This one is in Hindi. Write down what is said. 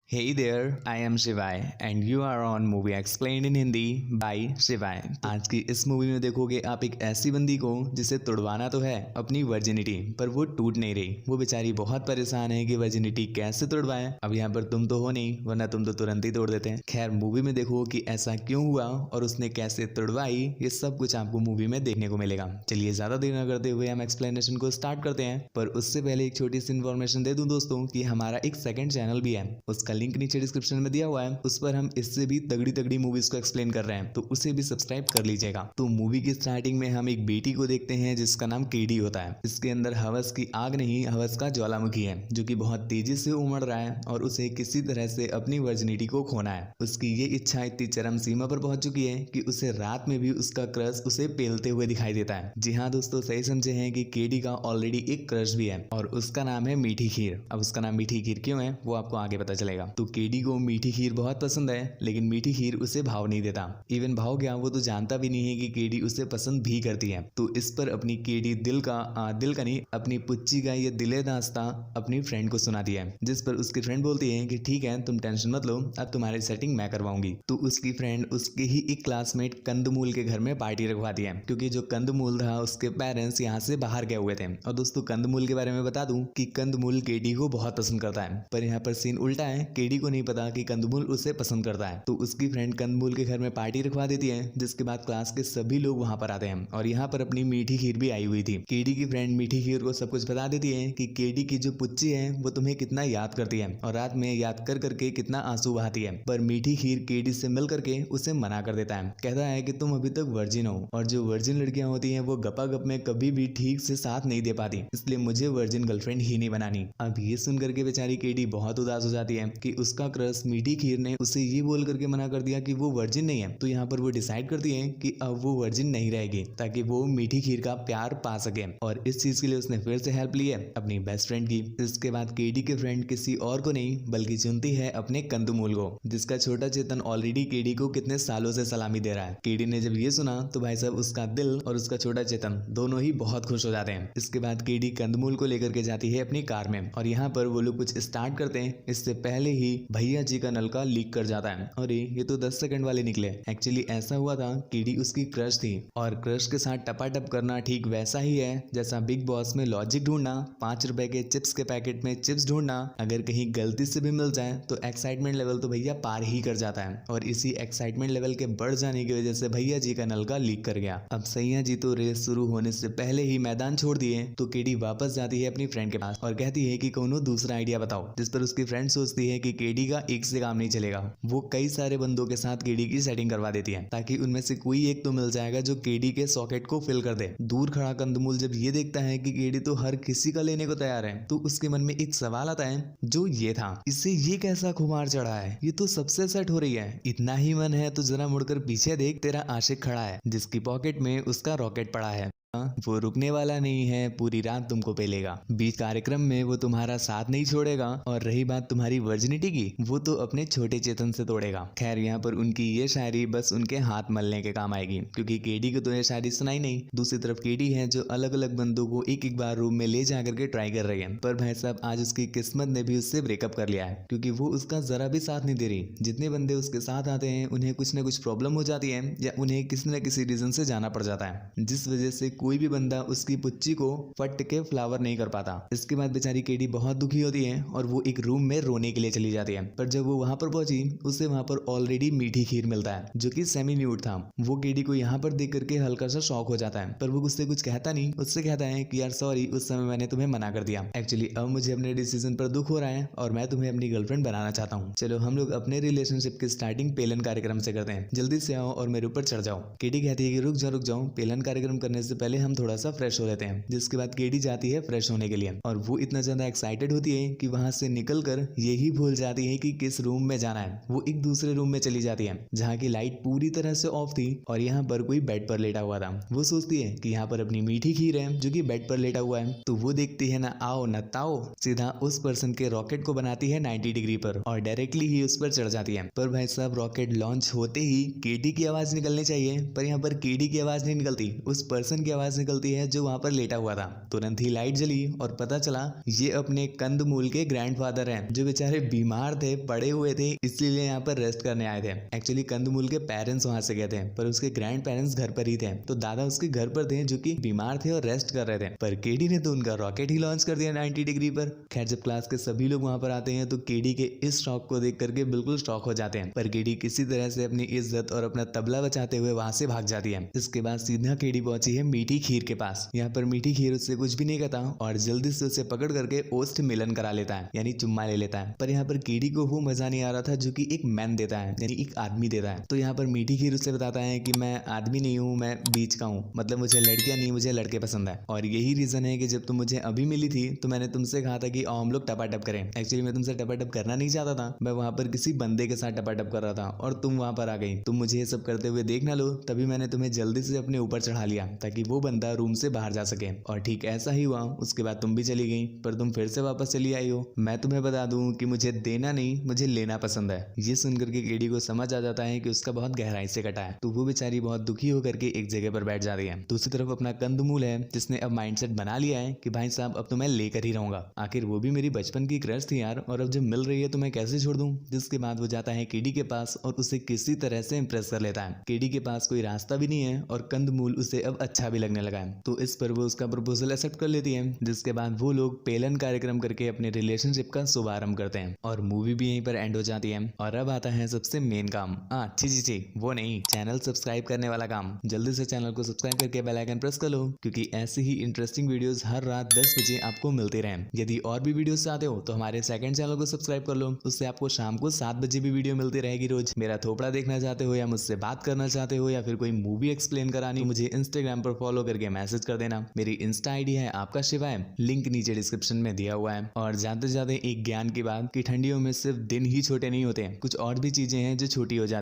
Hey there, I am Shivai and you are on Movie Explained in Hindi by Shivai। आज की इस मूवी में देखोगे आप एक ऐसी बंदी को जिसे तुड़वाना तो है अपनी वर्जिनिटी, पर वो टूट नहीं रही। वो बेचारी बहुत परेशान है कि वर्जिनिटी कैसे तुड़वाएं। अब यहाँ पर तुम तो हो नहीं, वरना तुम तो तुरंत ही तोड़ देते हैं। खैर मूवी में देखो कि ऐसा क्यों हुआ और उसने कैसे तुड़वाई, ये सब कुछ आपको मूवी में देखने को मिलेगा। चलिए ज्यादा देर न करते हुए हम एक्सप्लेनेशन को स्टार्ट करते हैं, पर उससे पहले एक छोटी सी इन्फॉर्मेशन दे दूं दोस्तों कि हमारा एक सेकंड चैनल भी है, उसका लिंक नीचे डिस्क्रिप्शन में दिया हुआ है। उस पर हम इससे भी तगड़ी तगड़ी मूवीज को एक्सप्लेन कर रहे हैं, तो उसे भी सब्सक्राइब कर लीजिएगा। तो मूवी की स्टार्टिंग में हम एक बेटी को देखते हैं जिसका नाम केडी होता है। इसके अंदर हवस की आग नहीं, हवस का ज्वालामुखी है जो कि बहुत तेजी से उमड़ रहा है और उसे किसी तरह से अपनी वर्जिनिटी को खोना है। उसकी ये इच्छा इतनी चरम सीमा पर पहुंच चुकी है कि उसे रात में भी उसका क्रश उसे पेलते हुए दिखाई देता है। जी हाँ दोस्तों, सही समझे हैं कि केडी का ऑलरेडी एक क्रश भी है और उसका नाम है मीठी खीर। अब उसका नाम मीठी खीर क्यों है वो आपको आगे पता चलेगा। तो केडी को मीठी खीर बहुत पसंद है, लेकिन मीठी खीर उसे भाव नहीं देता। इवन भाव क्या, वो तो जानता भी नहीं है कि केडी उसे पसंद भी करती है। तो इस पर अपनी केडी दिल का नहीं, अपनी पुच्ची का ये दिले दास्ता अपनी फ्रेंड को सुनाती है, जिस पर उसकी फ्रेंड बोलती है कि ठीक है तुम टेंशन मत लो, अब तुम्हारी सेटिंग मैं करवाऊंगी। तो उसकी फ्रेंड उसके ही एक क्लासमेट कंदमूल के घर में पार्टी रखवाती है, क्योंकि जो कंदमूल था उसके पेरेंट्स यहाँ से बाहर गए हुए थे। और दोस्तों कंदमूल के बारे में बता दूं कि कंदमूल केडी को बहुत पसंद करता है, पर यहाँ पर सीन उल्टा है। केडी को नहीं पता कि कंदमूल उसे पसंद करता है। तो उसकी फ्रेंड कंदमूल के घर में पार्टी रखवा देती है, जिसके बाद क्लास के सभी लोग वहां पर आते हैं और यहाँ पर अपनी मीठी खीर भी आई हुई थी। केडी की फ्रेंड मीठी खीर को सब कुछ बता देती है कि केडी की जो पुच्ची है वो तुम्हें कितना याद करती है और रात में याद कर करके कितना आंसू बहाती है। पर मीठी खीर केडी से मिल करके उसे मना कर देता है, कहता है कि तुम अभी तक वर्जिन हो और जो वर्जिन लड़कियां होती हैं वो गपागप में कभी भी ठीक से साथ नहीं दे पाती, इसलिए मुझे वर्जिन गर्लफ्रेंड ही नहीं बनानी। अब ये सुन करके बेचारी केडी बहुत उदास हो जाती है कि उसका क्रश मीठी खीर ने उसे ये बोल करके मना कर दिया कि वो वर्जिन नहीं है। तो यहाँ पर वो डिसाइड करती है कि अब वो वर्जिन नहीं रहेगी ताकि वो मीठी खीर का प्यार पा सके, और इस चीज के लिए उसने फिर से हेल्प ली है अपनी बेस्ट फ्रेंड की। इसके बाद केडी के फ्रेंड किसी और को नहीं बल्कि चुनती है अपने कंदमूल को, जिसका छोटा चेतन ऑलरेडी केडी को कितने सालों से सलामी दे रहा है। केडी ने जब ये सुना तो भाई साहब उसका दिल और उसका छोटा चेतन दोनों ही बहुत खुश हो जाते हैं। इसके बाद केडी कंदमूल को लेकर के जाती है अपनी कार में और यहाँ पर वो लोग कुछ स्टार्ट करते हैं, इससे पहले ही भैया जी का नलका लीक कर जाता है। और ये तो 10 सेकंड वाले निकले। एक्चुअली ऐसा हुआ था, केडी उसकी क्रश थी और क्रश के साथ टपाटप करना ठीक वैसा ही है जैसा बिग बॉस में लॉजिक ढूंढना, 5 रुपए के चिप्स के पैकेट में चिप्स ढूंढना। अगर कहीं गलती से भी मिल जाए तो एक्साइटमेंट लेवल तो भैया पार ही कर जाता है, और इसी एक्साइटमेंट लेवल के बढ़ जाने की वजह से भैया जी का नलका लीक कर गया। अब सैया जी तो रेस शुरू होने से पहले ही मैदान छोड़ दिए, तो केडी वापस जाती है अपनी फ्रेंड के पास और कहती है कि कोनो दूसरा आइडिया बताओ, जिस पर उसकी फ्रेंड सोचती है कि केडी का एक से काम नहीं चलेगा। वो कई सारे बंदों के साथ केडी की सेटिंग करवा देती है ताकि उनमें से कोई एक तो मिल जाएगा जो केडी के सॉकेट को फिल कर दे। दूर खड़ा कंदमूल जब ये देखता है कि केडी तो हर किसी का लेने को तैयार है, तो उसके मन में एक सवाल आता है जो ये था, इससे ये कैसा खुमार चढ़ा है, ये तो सबसे सेट हो रही है। इतना ही मन है तो जरा मुड़कर पीछे देख, तेरा आशिक खड़ा है जिसकी पॉकेट में उसका रॉकेट पड़ा है। वो रुकने वाला नहीं है, पूरी रात तुमको पेलेगा। बीच कार्यक्रम में वो तुम्हारा साथ नहीं छोड़ेगा, और रही बात तुम्हारी वर्जिनिटी की, वो तो अपने छोटे चेतन से तोड़ेगा। खैर यहाँ पर उनकी ये शायरी बस उनके हाथ मलने के काम आएगी, क्योंकि केडी को तो ये शायरी सुनाई नहीं। दूसरी तरफ केडी है जो अलग अलग बंदों को एक एक बार रूम में ले जा करके ट्राई कर रही है, पर भाई साहब आज उसकी किस्मत ने भी उससे ब्रेकअप कर लिया है, क्योंकि वो उसका जरा भी साथ नहीं दे रही। जितने बंदे उसके साथ आते हैं उन्हें कुछ ना कुछ प्रॉब्लम हो जाती है या उन्हें किसी न किसी रीजन से जाना पड़ जाता है, जिस वजह से कोई भी बंदा उसकी पुच्ची को फट के फ्लावर नहीं कर पाता। इसके बाद बेचारी केडी बहुत दुखी होती है और वो एक रूम में रोने के लिए चली जाती है, पर जब वो वहां पर पहुंची उसे वहां पर ऑलरेडी मीठी खीर मिलता है जो कि सेमी म्यूट था। वो केडी को यहाँ पर देख करके हल्का सा शॉक हो जाता है, पर वो उससे कुछ कहता नहीं। उससे कहता है कि यार सॉरी, उस समय मैंने तुम्हें मना कर दिया। एक्चुअली अब मुझे अपने डिसीजन पर दुख हो रहा है और मैं तुम्हें अपनी गर्लफ्रेंड बनाना चाहता हूँ। चलो हम लोग अपने रिलेशनशिप की स्टार्टिंग पेलन कार्यक्रम से करते हैं, जल्दी से आओ और मेरे ऊपर चढ़ जाओ। केडी कहती है कि रुक जाओ, पेलन कार्यक्रम करने से पहले हम थोड़ा सा फ्रेश हो लेते हैं। जिसके बाद केडी जाती है फ्रेश होने के लिए, और वो इतना ज्यादा एक्साइटेड होती है कि वहां से निकलकर यही भूल जाती है कि किस रूम में जाना है। वो एक दूसरे रूम में चली जाती है जहाँ की लाइट पूरी तरह से ऑफ थी और यहाँ पर कोई बेड पर लेटा हुआ था। वो सोचती है कि यहाँ पर अपनी मीठी खीर है जो कि बेड पर लेटा हुआ है, तो वो देखती है ना आओ न ताओ, सीधा उस पर्सन के रॉकेट को बनाती है 90 डिग्री पर और डायरेक्टली ही उस पर चढ़ जाती है। पर भाई साहब रॉकेट लॉन्च होते ही केडी की आवाज निकलनी चाहिए, पर यहाँ पर केडी की आवाज नहीं निकलती, उस पर्सन की आवाज आवाज निकलती है जो वहां पर लेटा हुआ था। तुरंत ही लाइट जली और पता चला ये अपने कंदमूल के ग्रैंडफादर हैं, जो बेचारे बीमार थे, पड़े हुए थे, इसलिए यहाँ पर रेस्ट करने आए थे। एक्चुअली कंदमूल के पेरेंट्स वहां से गए थे, पर उसके ग्रैंड पेरेंट्स घर पर ही थे, तो दादा उसके घर पर थे जो कि बीमार थे और रेस्ट कर रहे थे। पर केडी ने तो उनका रॉकेट ही लॉन्च कर दिया 90 डिग्री पर। खैर जब क्लास के सभी लोग वहां पर आते हैं तो केडी के इस शौक को देख करके बिल्कुल शॉक हो जाते हैं, पर केडी किसी तरह से अपनी इज्जत और अपना तबला बचाते हुए वहां से भाग जाती है। इसके बाद सीधा केडी पहुंची है मीठी खीर के पास। यहाँ पर मीठी खीर उससे कुछ भी नहीं कहता और जल्दी से उसे पकड़ करके ओस्ट मिलन करा लेता है, यानी चुम्मा ले लेता है। पर यहाँ पर केडी को वो मजा नहीं आ रहा था जो कि एक मैन देता है, यानी एक आदमी देता है। तो यहाँ पर मीठी खीर उसे बताता है कि मैं आदमी नहीं हूँ, मैं बीच का हूँ, मतलब मुझे लड़कियां नहीं, मुझे लड़के पसंद है। और यही रीजन है कि जब तुम मुझे अभी मिली थी तो मैंने तुमसे कहा था कि आओ हम लोग टपाटप करें। एक्चुअली मैं तुमसे टपाटप करना नहीं चाहता था, मैं वहां पर किसी बंदे के साथ टपाटप कर रहा था और तुम वहां पर आ गई। तुम मुझे ये सब करते हुए देख ना लो, तभी मैंने तुम्हें जल्दी से अपने ऊपर चढ़ा लिया ताकि वो बंदा रूम से बाहर जा सके। और ठीक ऐसा ही हुआ। उसके बाद तुम भी चली गई, पर तुम फिर से वापस चली आई हो। मैं तुम्हें बता दूं कि मुझे देना नहीं, मुझे लेना पसंद है। ये सुनकर के केडी को समझ आ जाता है कि उसका बहुत गहराई से कटा है, तो वो बेचारी बहुत दुखी होकर के एक जगह पर बैठ जाती है। दूसरी तरफ अपना कंदमूल है जिसने अब माइंडसेट बना लिया है कि भाई साहब अब तो मैं लेकर ही रहूंगा, आखिर वो भी मेरी बचपन की क्रश थी यार, और अब जब मिल रही है तो मैं कैसे छोड़ दूं। जिसके बाद वो जाता है केडी के पास और उसे किसी तरह से इंप्रेस कर लेता है। केडी के पास कोई रास्ता भी नहीं है और कंदमूल उसे अब अच्छा भी लगने लगा है, तो इस पर वो उसका प्रपोजल एक्सेप्ट कर लेती है। जिसके बाद वो लोग पेलन कार्यक्रम करके अपने रिलेशनशिप का शुभारंभ करते हैं और मूवी भी यहीं पर एंड हो जाती है। और अब आता है सबसे मेन काम, छी वो नहीं, चैनल सब्सक्राइब करने वाला काम। जल्दी से चैनल को सब्सक्राइब करके बेल आइकन प्रेस कर लो, क्योंकि ऐसे ही इंटरेस्टिंग वीडियोस हर रात 10 बजे आपको मिलते रहें। यदि और भी वीडियोस चाहते हो तो हमारे सेकंड चैनल को सब्सक्राइब कर लो, उससे आपको शाम को 7 बजे भी वीडियो मिलती रहेगी रोज। मेरा थोपड़ा देखना चाहते हो या मुझसे बात करना चाहते हो या फिर कोई मूवी एक्सप्लेन करानी, तो मुझे इंस्टाग्राम पर फॉलो करके मैसेज कर देना। मेरी इंस्टा आईडी है आपका शिवाय, लिंक नीचे डिस्क्रिप्शन में दिया हुआ है। और जाते जाते एक ज्ञान की बात कि ठंडियों में सिर्फ दिन ही छोटे नहीं होते, कुछ और भी चीजें हैं जो छोटी हो जाती